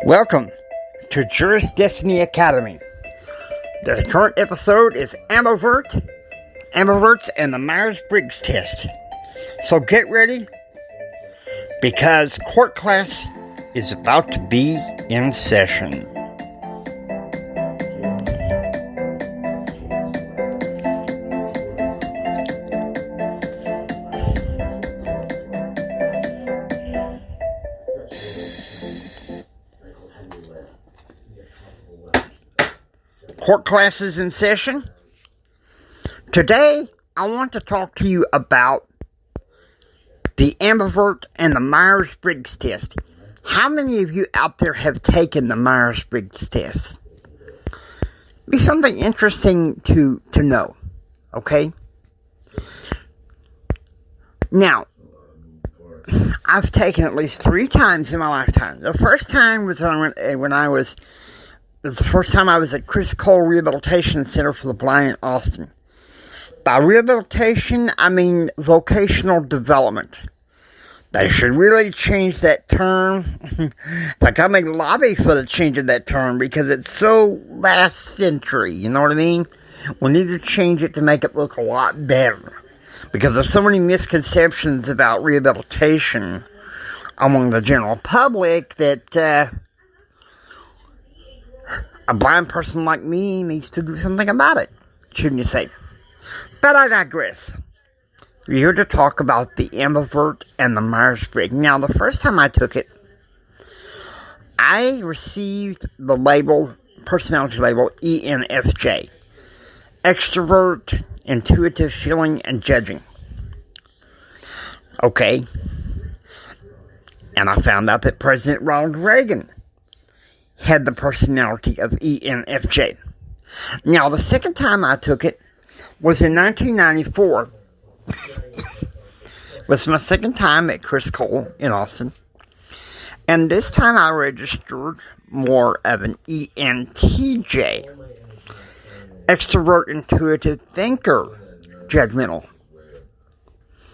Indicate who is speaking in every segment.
Speaker 1: Welcome to Juris Destiny Academy. The current episode is Ambivert and the Myers-Briggs test. So get ready, because court class is about to be in session. Court classes in session. Today, I want to talk to you about the Ambivert and the Myers-Briggs test. How many of you out there have taken the Myers-Briggs test? Be something interesting to know, okay? Now, I've taken at least 3 times in my lifetime. The first time was the first time I was at Chris Cole Rehabilitation Center for the Blind in Austin. By rehabilitation, I mean vocational development. They should really change that term. In fact, I make lobby for the change of that term because it's so last century, you know what I mean? We need to change it to make it look a lot better. Because there's so many misconceptions about rehabilitation among the general public that a blind person like me needs to do something about it, shouldn't you say? But I digress. We're here to talk about the Ambivert and the Myers-Briggs. Now, the first time I took it, I received the personality label ENFJ. Extrovert, intuitive feeling, and judging. Okay. And I found out that President Ronald Reagan had the personality of ENFJ. Now, the second time I took it was in 1994. It was my second time at Chris Cole in Austin. And this time I registered more of an ENTJ. Extrovert, intuitive, thinker, judgmental.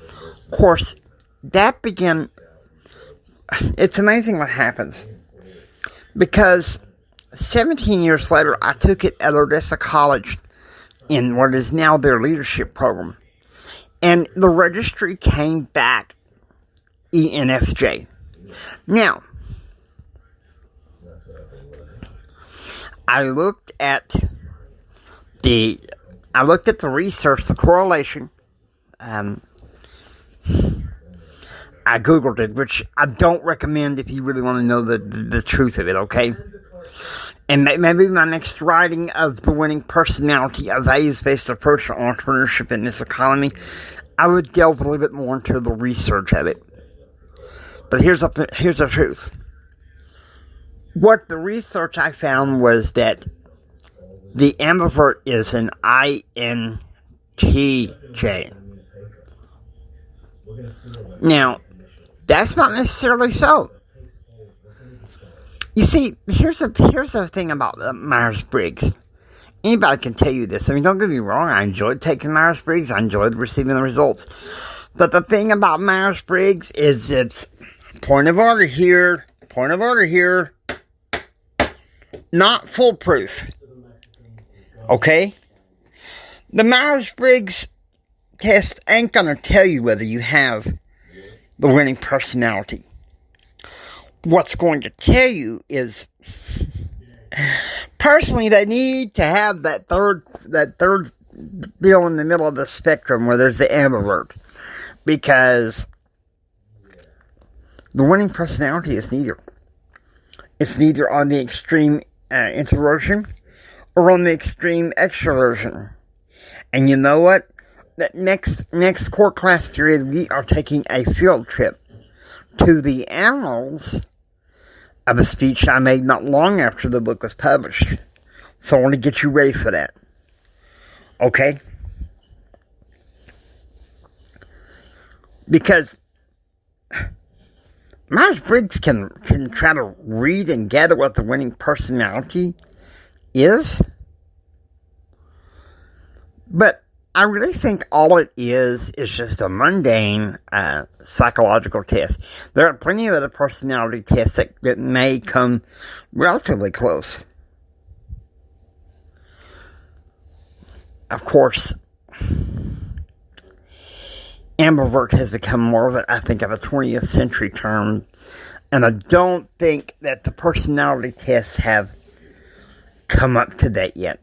Speaker 1: Of course, that began... It's amazing what happens. Because 17 years later, I took it at Odessa College in what is now their leadership program. And the registry came back ENFJ. Now, I looked at the research, the correlation. I Googled it, which I don't recommend if you really want to know the truth of it, okay? And maybe my next writing of the winning personality, a values-based approach to entrepreneurship in this economy, I would delve a little bit more into the research of it. But here's the truth. What the research I found was that the ambivert is an INTJ. Now, that's not necessarily so. You see, here's the thing about the Myers-Briggs. Anybody can tell you this. I mean, don't get me wrong. I enjoyed taking Myers-Briggs. I enjoyed receiving the results. But the thing about Myers-Briggs is it's point of order here, not foolproof. Okay? The Myers-Briggs test ain't gonna tell you whether you have the winning personality. What's going to tell you is, personally, they need to have that third deal in the middle of the spectrum where there's the ambivert, because the winning personality is neither. It's neither on the extreme introversion or on the extreme extroversion. And you know what? That next core class period, we are taking a field trip to the annals of a speech I made not long after the book was published. So I want to get you ready for that. Okay? Because Myers-Briggs can try to read and gather what the winning personality is. But I really think all it is just a mundane psychological test. There are plenty of other personality tests that may come relatively close. Of course, Ambivert has become more of a 20th century term, and I don't think that the personality tests have come up to that yet.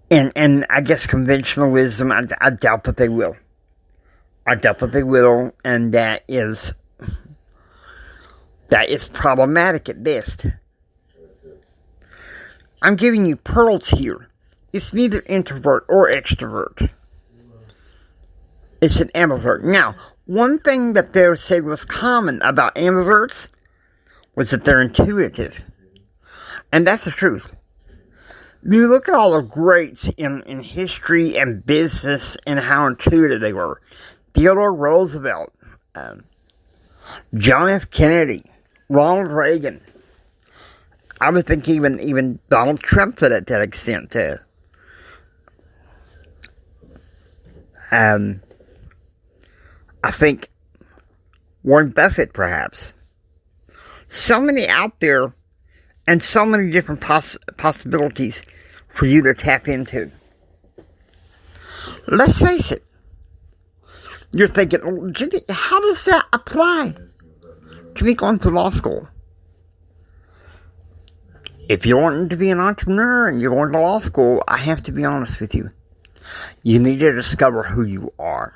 Speaker 1: And I guess conventional wisdom, I doubt that they will. And that is problematic at best. I'm giving you pearls here. It's neither introvert or extrovert. It's an ambivert. Now, one thing that they said was common about ambiverts was that they're intuitive. And that's the truth. You look at all the greats in history and business and how intuitive they were. Theodore Roosevelt, John F. Kennedy, Ronald Reagan. I would think even Donald Trump to that extent too. I think Warren Buffett, perhaps. So many out there, and so many different possibilities for you to tap into. Let's face it. You're thinking, well, Jimmy, how does that apply to me going to law school? If you're wanting to be an entrepreneur and you're going to law school, I have to be honest with you. You need to discover who you are.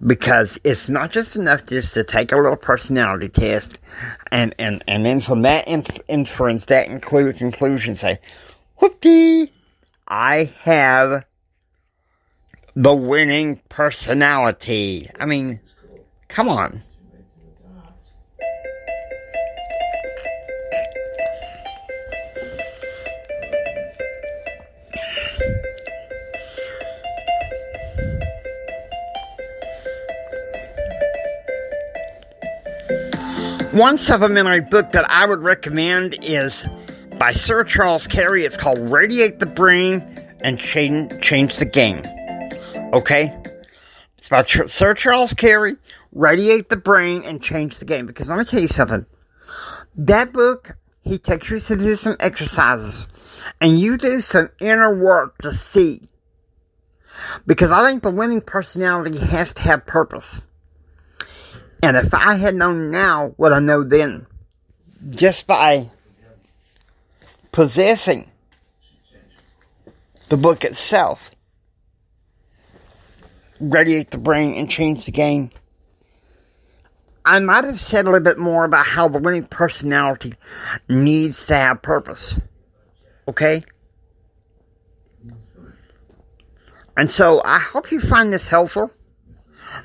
Speaker 1: Because it's not just enough just to take a little personality test and then from that inference, that conclusion, say, whoopty, I have the winning personality. I mean, come on. One supplementary book that I would recommend is by Sir Charles Carey. It's called Radiate the Brain and Change the Game. Okay? It's by Sir Charles Carey, Radiate the Brain and Change the Game. Because let me tell you something. That book, he takes you to do some exercises. And you do some inner work to see. Because I think the winning personality has to have purpose. And if I had known now what I know then, just by possessing the book itself, Radiate the Brain and Change the Game, I might have said a little bit more about how the winning personality needs to have purpose. Okay? And so I hope you find this helpful.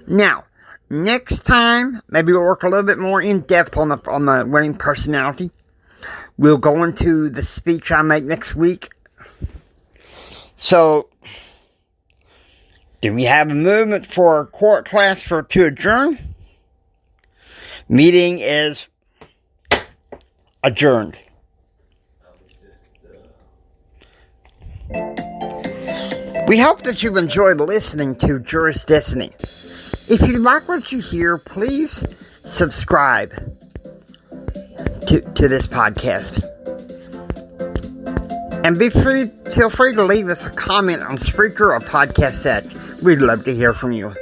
Speaker 1: Now, next time, maybe we'll work a little bit more in depth on the winning personality. We'll go into the speech I make next week. So, do we have a movement for court class to adjourn? Meeting is adjourned. We hope that you've enjoyed listening to Juris Destiny. If you like what you hear, please subscribe to this podcast. And feel free to leave us a comment on Spreaker or Podcast Edge. We'd love to hear from you.